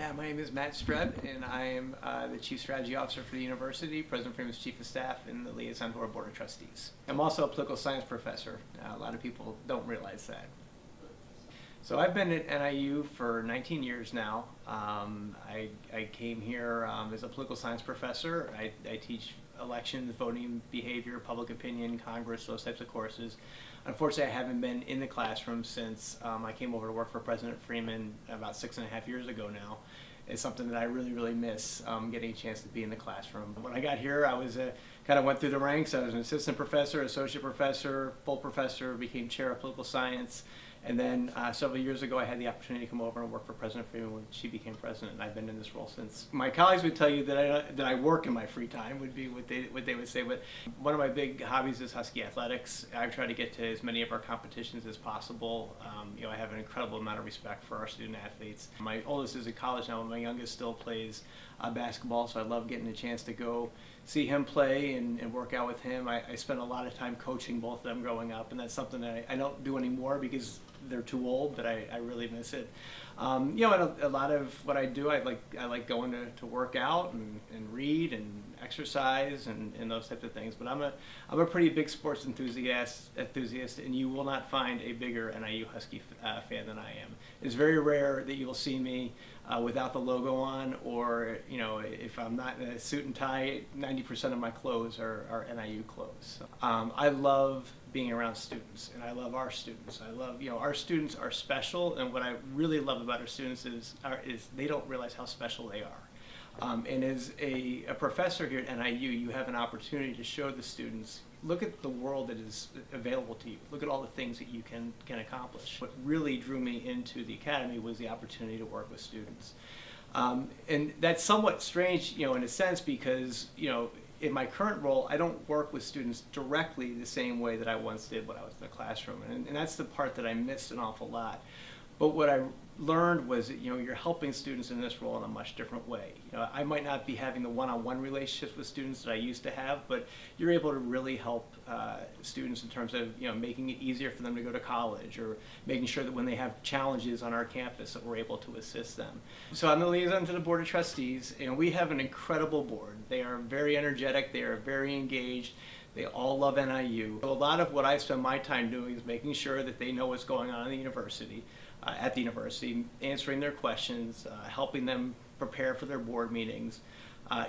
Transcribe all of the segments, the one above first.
Yeah, my name is Matt Streb, and I am the Chief Strategy Officer for the university, President Freeman's Chief of Staff, and the liaison to our Board of Trustees. I'm also a political science professor. A lot of people don't realize that. So I've been at NIU for 19 years now. I came here as a political science professor. I teach elections, voting behavior, public opinion, Congress, those types of courses. Unfortunately, I haven't been in the classroom since I came over to work for President Freeman about 6.5 years ago now. It's something that I really miss, getting a chance to be in the classroom. When I got here, I was kind of went through the ranks. I was an assistant professor, associate professor, full professor, became chair of political science. And then several years ago, I had the opportunity to come over and work for President Freeman when she became president, and I've been in this role since. My colleagues would tell you that I work in my free time, would be what they would say. But one of my big hobbies is Husky athletics. I try to get to as many of our competitions as possible. I have an incredible amount of respect for our student athletes. My oldest is in college now, and my youngest still plays basketball, so I love getting a chance to go see him play and work out with him. I spent a lot of time coaching both of them growing up, and that's something that I don't do anymore because they're too old, but I really miss it. And a lot of what I do, I like going to work out and read and exercise and those types of things. But I'm a pretty big sports enthusiast, and you will not find a bigger NIU Husky fan than I am. It's very rare that you will see me without the logo on, or if I'm not in a suit and tie, 90% of my clothes are NIU clothes. I love being around students, and I love our students. I love, our students are special, and what I really love about our students is they don't realize how special they are. And as a professor here at NIU, you have an opportunity to show the students, look at the world that is available to you. Look at all the things that you can accomplish. What really drew me into the academy was the opportunity to work with students. And that's somewhat strange, in a sense, because, in my current role, I don't work with students directly the same way that I once did when I was in the classroom. And that's the part that I missed an awful lot. But what I learned was that, you're helping students in this role in a much different way. I might not be having the one-on-one relationships with students that I used to have, but you're able to really help students in terms of, making it easier for them to go to college, or making sure that when they have challenges on our campus that we're able to assist them. So I'm the liaison to the Board of Trustees, and we have an incredible board. They are very energetic, they are very engaged. They all love NIU. A lot of what I spend my time doing is making sure that they know what's going on in the university, at the university, answering their questions, helping them prepare for their board meetings,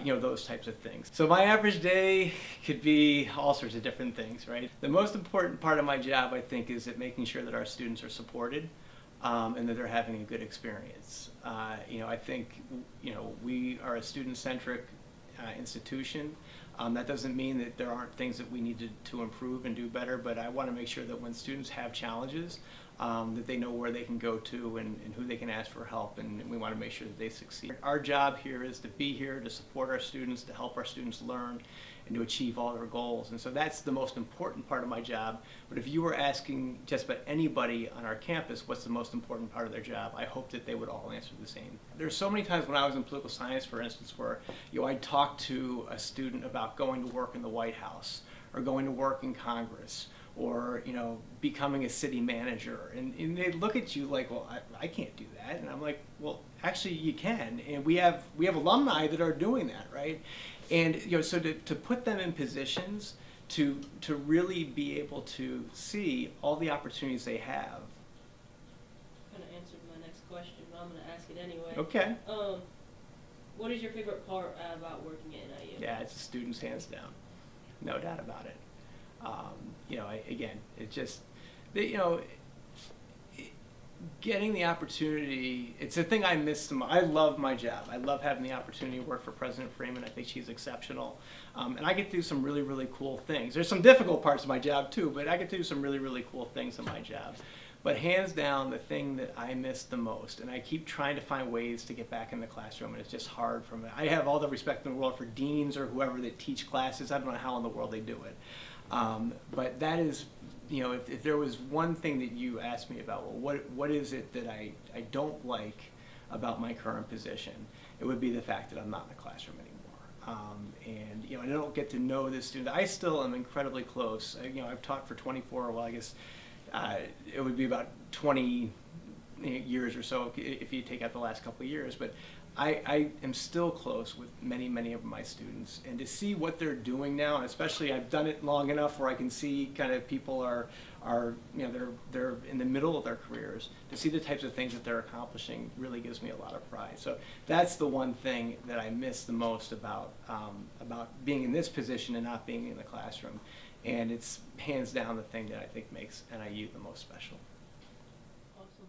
those types of things. So my average day could be all sorts of different things, right? The most important part of my job, I think, is that making sure that our students are supported and that they're having a good experience. I think, we are a student-centric institution. That doesn't mean that there aren't things that we need to improve and do better, but I want to make sure that when students have challenges, that they know where they can go to and who they can ask for help, and we want to make sure that they succeed. Our job here is to be here to support our students, to help our students learn, and to achieve all their goals. And so that's the most important part of my job. But if you were asking just about anybody on our campus what's the most important part of their job, I hope that they would all answer the same. There's so many times when I was in political science, for instance, where I'd talk to a student about going to work in the White House, or going to work in Congress, or becoming a city manager, and they look at you like, well, I can't do that. And I'm like, well, actually you can, and we have alumni that are doing that, right? And so to put them in positions to really be able to see all the opportunities they have. Kind of answered my next question, but I'm going to ask it anyway. Okay. What is your favorite part about working at NIU? Yeah, it's the students, hands down, no doubt about it. Again, it's just, getting the opportunity, it's a thing I miss the most. I love my job. I love having the opportunity to work for President Freeman. I think she's exceptional. And I get to do some really cool things. There's some difficult parts of my job too, but I get to do some really cool things in my job. But hands down, the thing that I miss the most, and I keep trying to find ways to get back in the classroom, and it's just hard for me. I have all the respect in the world for deans or whoever that teach classes. I don't know how in the world they do it. But that is, if there was one thing that you asked me about, well, what is it that I don't like about my current position, it would be the fact that I'm not in the classroom anymore. And I don't get to know this student. I still am incredibly close. I've taught for 24, well, I guess it would be about 20 years or so if you take out the last couple of years. But I am still close with many of my students, and to see what they're doing now, and especially I've done it long enough where I can see kind of people are they're in the middle of their careers. To see the types of things that they're accomplishing really gives me a lot of pride. So that's the one thing that I miss the most about being in this position and not being in the classroom, and it's hands down the thing that I think makes NIU the most special. Awesome.